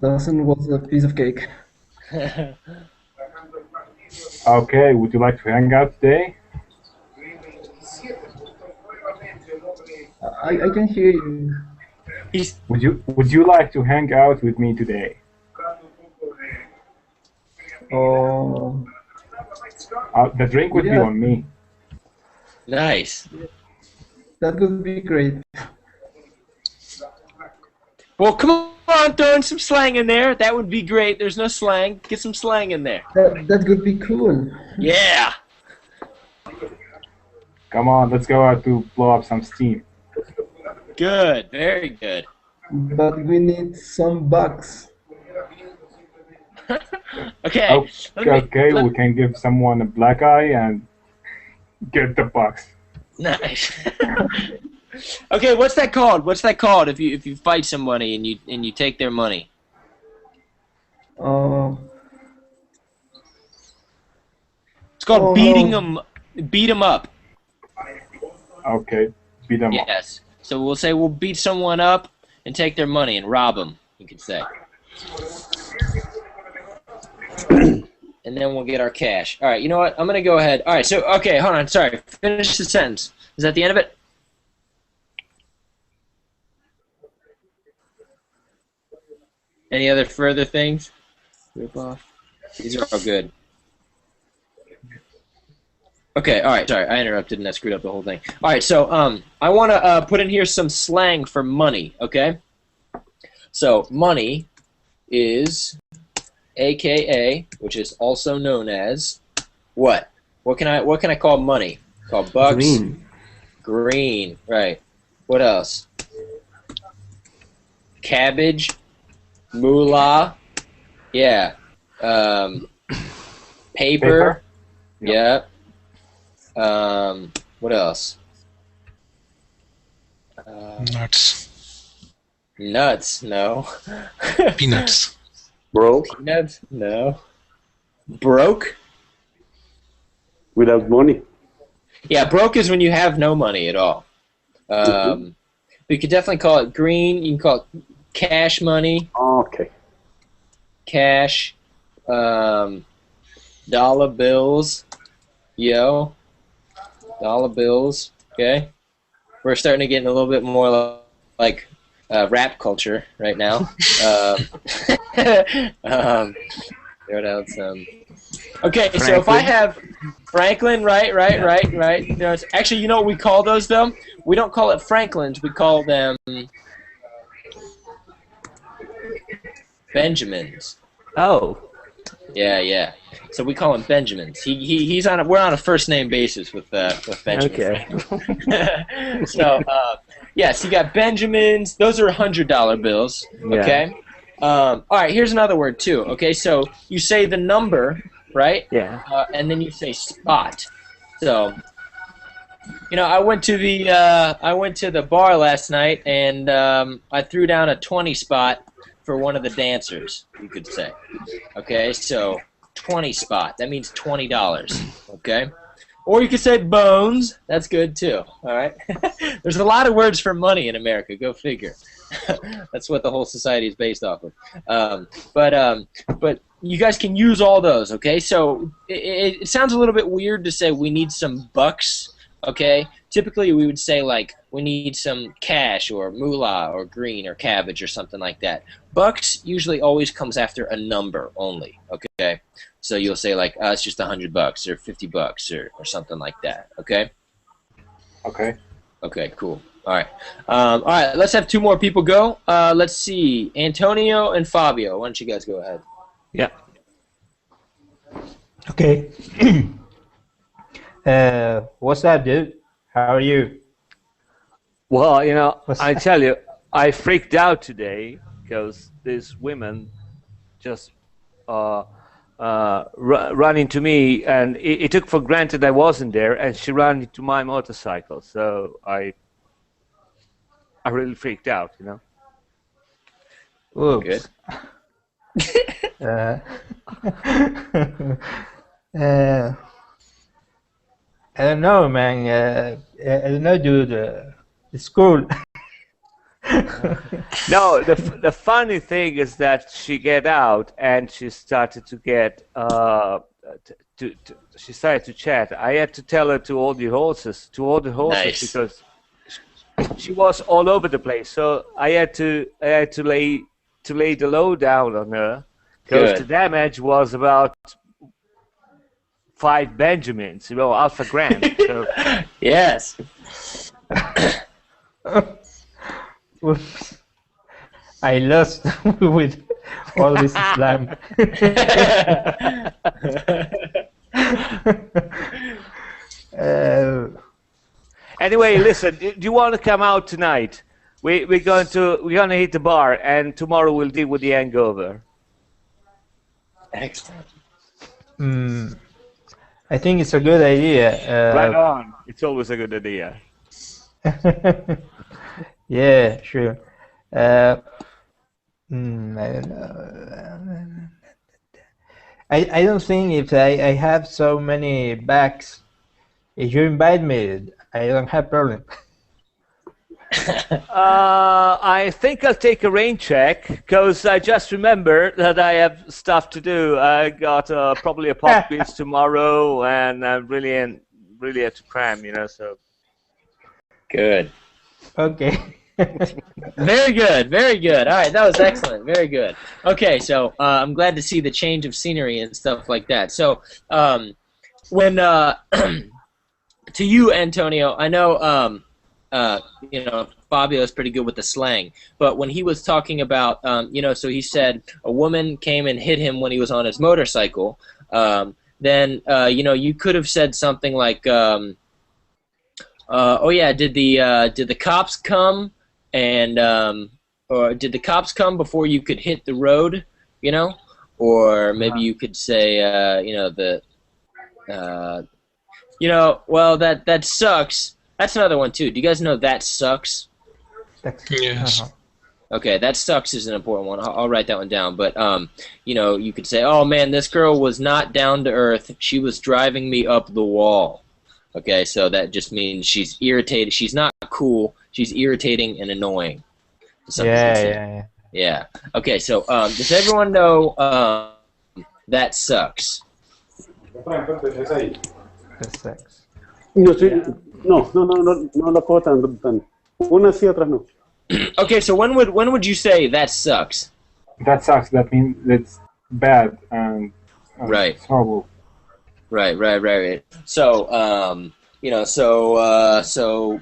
was a piece of cake. Okay, would you like to hang out today? I can hear you. Would you like to hang out with me today? Oh, The drink would be yeah, on me. Nice. that would be great. Well, come on, throw in some slang in there. That would be great. There's no slang. Get some slang in there. That would be cool. Yeah. Come on, let's go out to blow up some steam. Good. Very good. But we need some bucks. Okay. Okay, we can give someone a black eye and get the bucks. Nice. Okay, what's that called? What's that called if you fight somebody and you take their money? It's called beating them. Beat them up. Okay, beat them up. Yes. So we'll say we'll beat someone up and take their money and rob them. You could say. And then we'll get our cash. All right. You know what? I'm gonna go ahead. All right. So okay, hold on. Sorry. Finish the sentence. Is that the end of it? Any other further things? Rip off. These are all good. Okay, all right, sorry, I interrupted and I screwed up the whole thing. All right, so I want to put in here some slang for money, okay? So money is AKA, which is also known as what? What can I call money? Called bucks. Green. Green, right. What else? Cabbage. Moolah. Yeah. Paper. Yep. Yeah. What else? Nuts. Nuts. No. Peanuts. Broke. Peanuts. No. Broke. Without money. Yeah, broke is when you have no money at all. But you could definitely call it green. You can call it cash money. Okay. Cash. Dollar bills. Yo. Dollar bills. Okay. We're starting to get in a little bit more like rap culture right now. What else? Okay, Franklin. So if I have Franklin, right. You know, actually, you know what we call those though? We don't call it Franklins. We call them Benjamins. Oh. Yeah. So we call him Benjamins. He's on we're on a first name basis with Benjamin. Okay. So yes, you got Benjamins. Those are $100 bills. Yeah. Okay. All right. Here's another word too. Okay. So you say the number, right? Yeah. And then you say spot. So, you know, I went to the bar last night and I threw down a 20 spot for one of the dancers, you could say. Okay, so 20 spot. That means $20. Okay? Or you could say bones. That's good too. All right? There's a lot of words for money in America. Go figure. That's what the whole society is based off of. But you guys can use all those, okay? So it sounds a little bit weird to say we need some bucks, okay? Typically we would say like we need some cash or moolah or green or cabbage or something like that. Bucks usually always comes after a number only, okay? So you'll say like, it's just $100 or $50 or something like that, okay? Okay. Okay, cool. All right, let's have two more people go. Let's see, Antonio and Fabio. Why don't you guys go ahead? Yeah. Okay. What's up, dude? How are you? Well, you know, I tell you, I freaked out today because these women just run into me, and it took for granted I wasn't there, and she ran into my motorcycle. So I really freaked out, you know. Oops. Good. I don't know, man. I don't know, dude. It's cool. No, the funny thing is that she get out and she started to get she started to chat. I had to tell her to hold the horses, Nice. because she was all over the place. So I had to lay the low down on her, because the damage was about 5 Benjamins, you know, Alpha Grand. So. Yes. Oops. I lost with all this slam. Anyway, listen. Do you want to come out tonight? We're gonna hit the bar, and tomorrow we'll deal with the hangover. Excellent. I think it's a good idea. Right on. It's always a good idea. Yeah, sure. I don't know. I don't think if I have so many bags, if you invite me, I don't have problem. I think I'll take a rain check, because I just remember that I have stuff to do. I got probably a pop quiz tomorrow, and I really have to cram, you know. So. Good. Okay. Very good, very good. All right, that was excellent. Very good. Okay, so I'm glad to see the change of scenery and stuff like that. So, when to you, Antonio, I know you know, Fabio is pretty good with the slang, but when he was talking about you know, so he said a woman came and hit him when he was on his motorcycle. Then you know, you could have said something like, oh yeah, did the cops come? And or did the cops come before you could hit the road, you know? Or maybe you could say, you know, you know, well, that sucks. That's another one too. Do you guys know that sucks? Yes. Okay, that sucks is an important one. I'll write that one down. But you know, you could say, oh man, this girl was not down to earth. She was driving me up the wall. Okay, so that just means she's irritated. She's not cool. She's irritating and annoying. Yeah. Okay, so does everyone know that sucks? That sucks. No la cortan. Unas sí, otras no. Okay, so when would you say that sucks? That sucks. That means it's bad and right. It's horrible. Right. So, you know, so,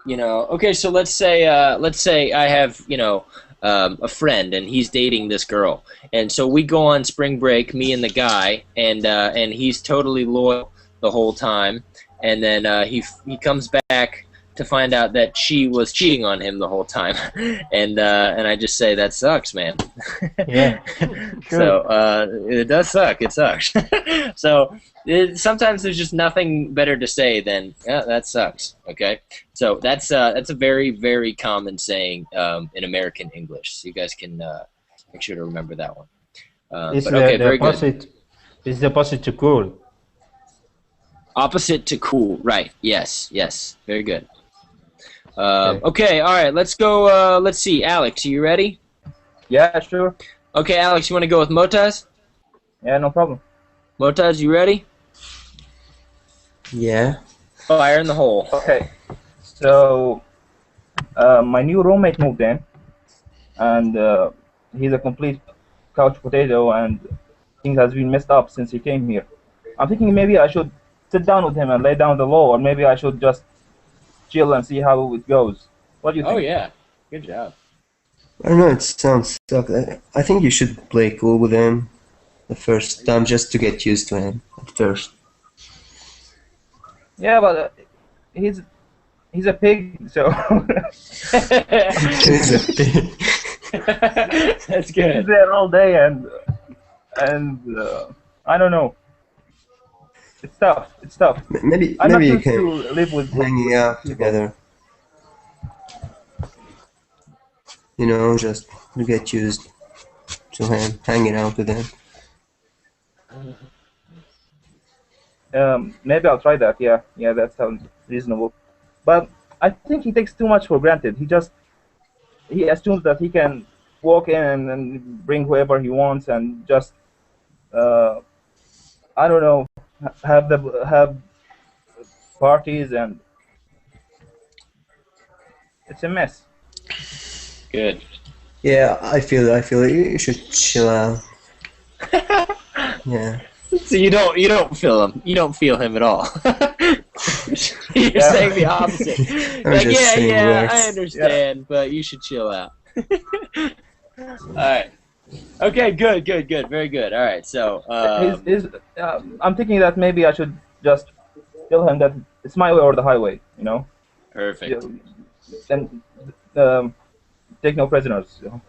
you know, okay, so let's say I have, you know, a friend and he's dating this girl, and so we go on spring break, me and the guy, and he's totally loyal the whole time, and then he comes back to find out that she was cheating on him the whole time, and I just say that sucks, man. Yeah. So it does suck. It sucks. So sometimes there's just nothing better to say than that sucks. Okay. So that's a very, very common saying in American English. So you guys can make sure to remember that one. It's but okay, the very opposite. good. It's the opposite to cool. Opposite to cool. Right. Yes. Very good. Okay, all right, let's go, let's see, Alex, are you ready? Yeah, sure. Okay, Alex, you want to go with Motaz? Yeah, no problem. Motaz, you ready? Yeah. Fire in the hole. Okay, so my new roommate moved in, and he's a complete couch potato, and things has been messed up since he came here. I'm thinking maybe I should sit down with him and lay down the law, or maybe I should just chill and see how it goes. What do you think? Oh yeah, good job. I don't know, it sounds tough. I think you should play cool with him the first time just to get used to him at first. Yeah, but he's a pig, so... He's a pig. That's good. He's there all day, and and I don't know. It's tough. It's tough. Maybe I'm not you used can to live with hanging out people. together. You know, just to get used to him, hanging out with him. Maybe I'll try that. Yeah, that sounds reasonable. But I think he takes too much for granted. He assumes that he can walk in and bring whoever he wants and just I don't know, have parties, and it's a mess. Good. Yeah, I feel you should chill out. Yeah. So you don't feel him. You don't feel him at all. You're saying the opposite. Like, yeah, I understand, but you should chill out. All right. Okay, good, very good. All right, so I'm thinking that maybe I should just tell him that it's my way or the highway. You know. Perfect. And take no prisoners. You know?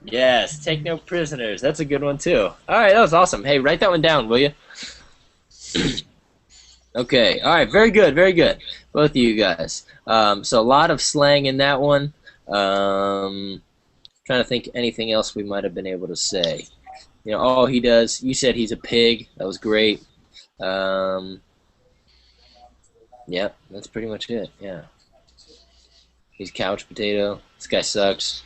Yes, take no prisoners. That's a good one too. All right, that was awesome. Hey, write that one down, will you? Okay. All right. Very good. Both of you guys. So a lot of slang in that one. Trying to think anything else we might have been able to say. You know, all he does. You said he's a pig. That was great. Yeah, that's pretty much it. Yeah. He's couch potato. This guy sucks.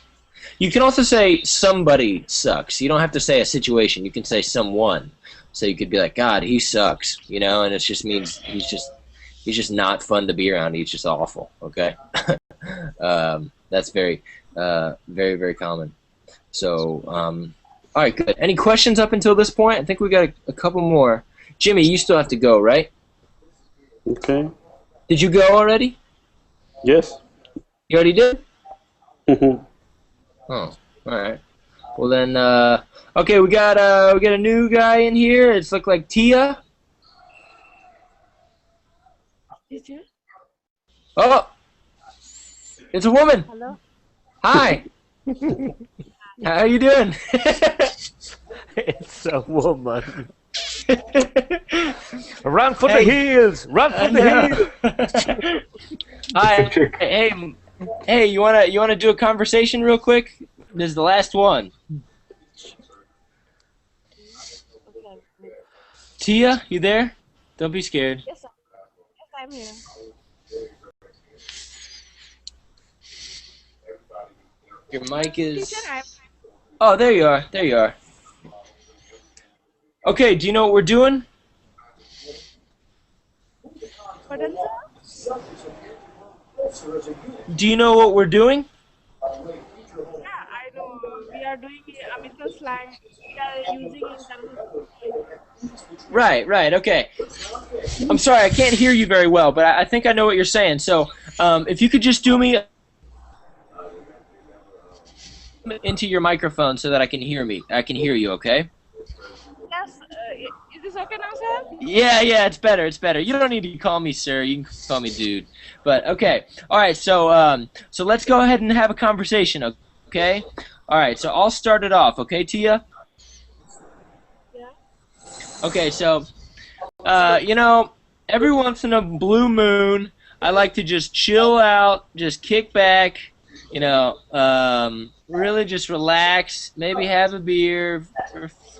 You can also say somebody sucks. You don't have to say a situation. You can say someone. So you could be like, God, he sucks, you know, and it just means he's just not fun to be around. He's just awful. Okay, that's very, very common. So, all right, good. Any questions up until this point? I think we got a couple more. Jimmy, you still have to go, right? Okay. Did you go already? Yes. You already did? Mm-hmm. Oh, all right. Well then, okay, we got a new guy in here. It's look like Tia. Did you? Oh, it's a woman. Hello. Hi. How you doing? It's a woman. Run for the hills! Run for the hills! Hi. Hey, you wanna do a conversation real quick? This is the last one. Okay. Tia, you there? Don't be scared. Yes, I'm here. Your mic is. Teacher, Oh, there you are. There you are. Okay, do you know what we're doing? Pardon, sir? Do you know what we're doing? Yeah, I know. We are doing American slang. We are using international. Right, okay. I'm sorry, I can't hear you very well, but I think I know what you're saying. So, if you could just do me into your microphone so that I can hear you, okay? Yes, is this okay now, sir? Yeah, it's better. You don't need to call me sir, you can call me dude. But, okay. Alright, so let's go ahead and have a conversation, okay? Alright, so I'll start it off, okay, Tia? Yeah. Okay, so, you know, every once in a blue moon, I like to just chill out, just kick back, you know, really just relax, maybe have a beer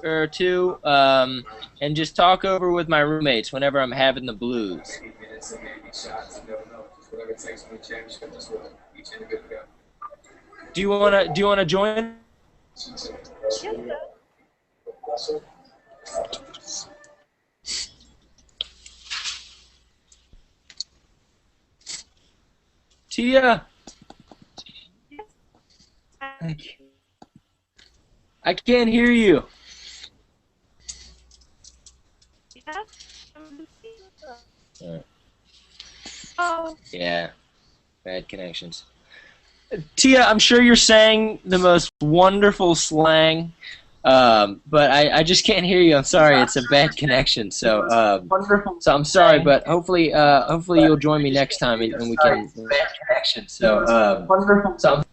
or two, and just talk over with my roommates whenever I'm having the blues. Do you wanna join? Yes, sir. Tia. I can't hear you. Yes. Oh. Yeah, bad connections. Tia, I'm sure you're saying the most wonderful slang, but I just can't hear you. I'm sorry, it's a bad connection. So I'm sorry, but hopefully you'll join me next time and we can. Bad connection. So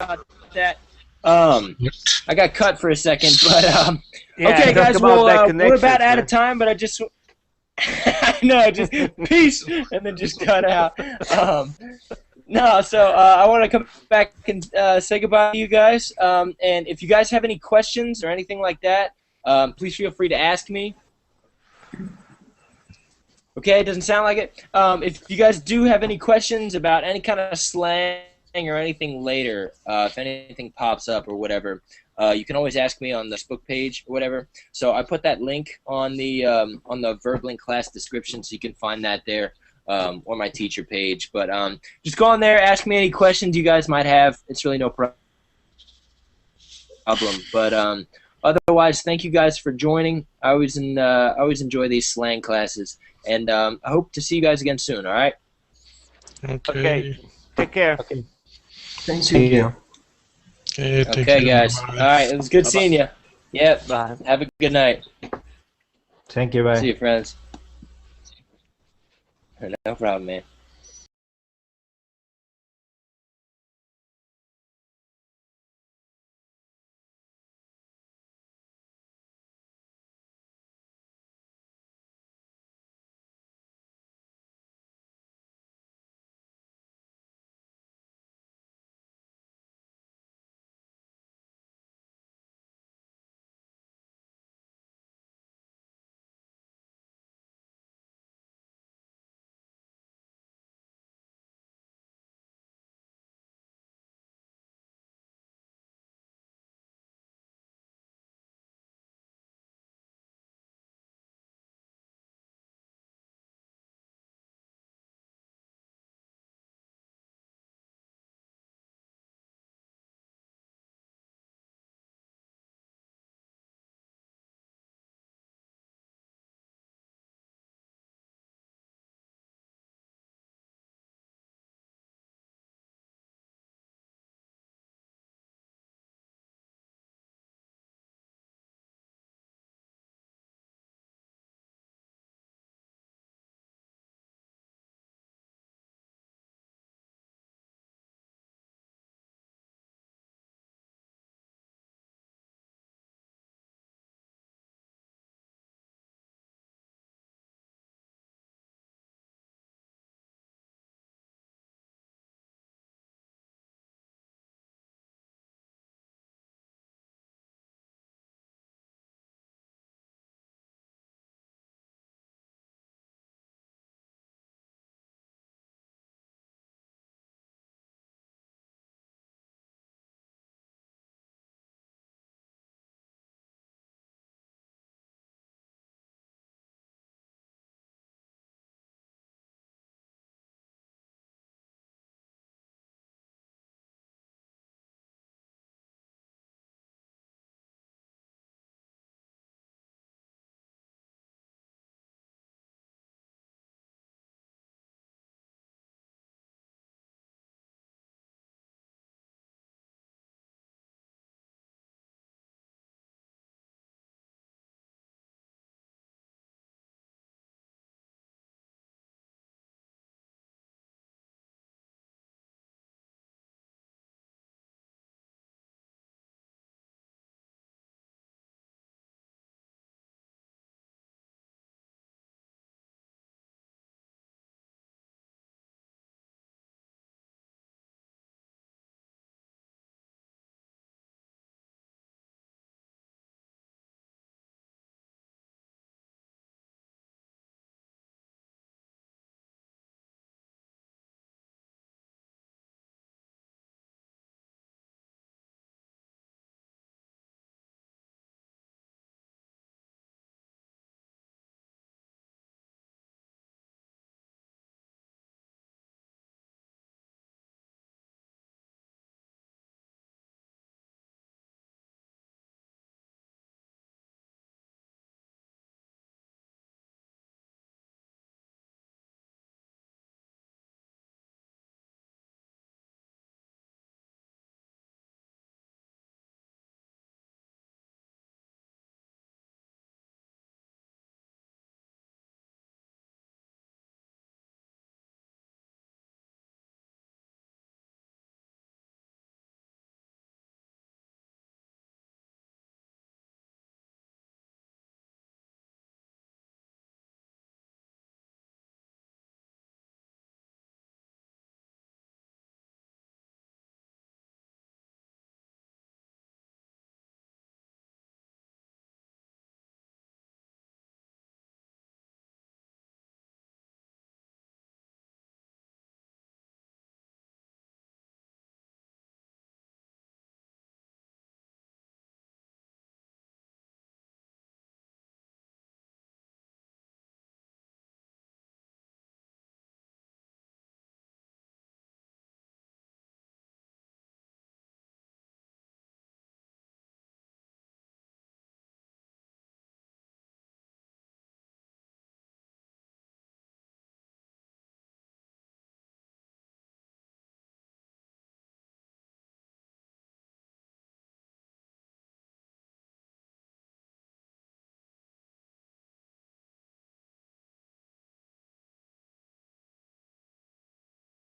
About that. I got cut for a second, but Yeah, okay, talk guys. about that We're about connections, out man. of time, but I just I know, just peace, and then just cut out. No, so I want to come back and say goodbye to you guys. And if you guys have any questions or anything like that, please feel free to ask me. Okay, it doesn't sound like it. If you guys do have any questions about any kind of slang or anything later, if anything pops up or whatever, you can always ask me on the Facebook page or whatever. So I put that link on the VerbLink class description, so you can find that there, or my teacher page. But just go on there, ask me any questions you guys might have. It's really no problem. But otherwise, thank you guys for joining. I always enjoy these slang classes, and I hope to see you guys again soon. All right. Okay. Take care. Okay. Thank you. Okay, guys. All right. It was good seeing you. Yep. Bye. Have a good night. Thank you. Bye. See you, friends. No problem, man.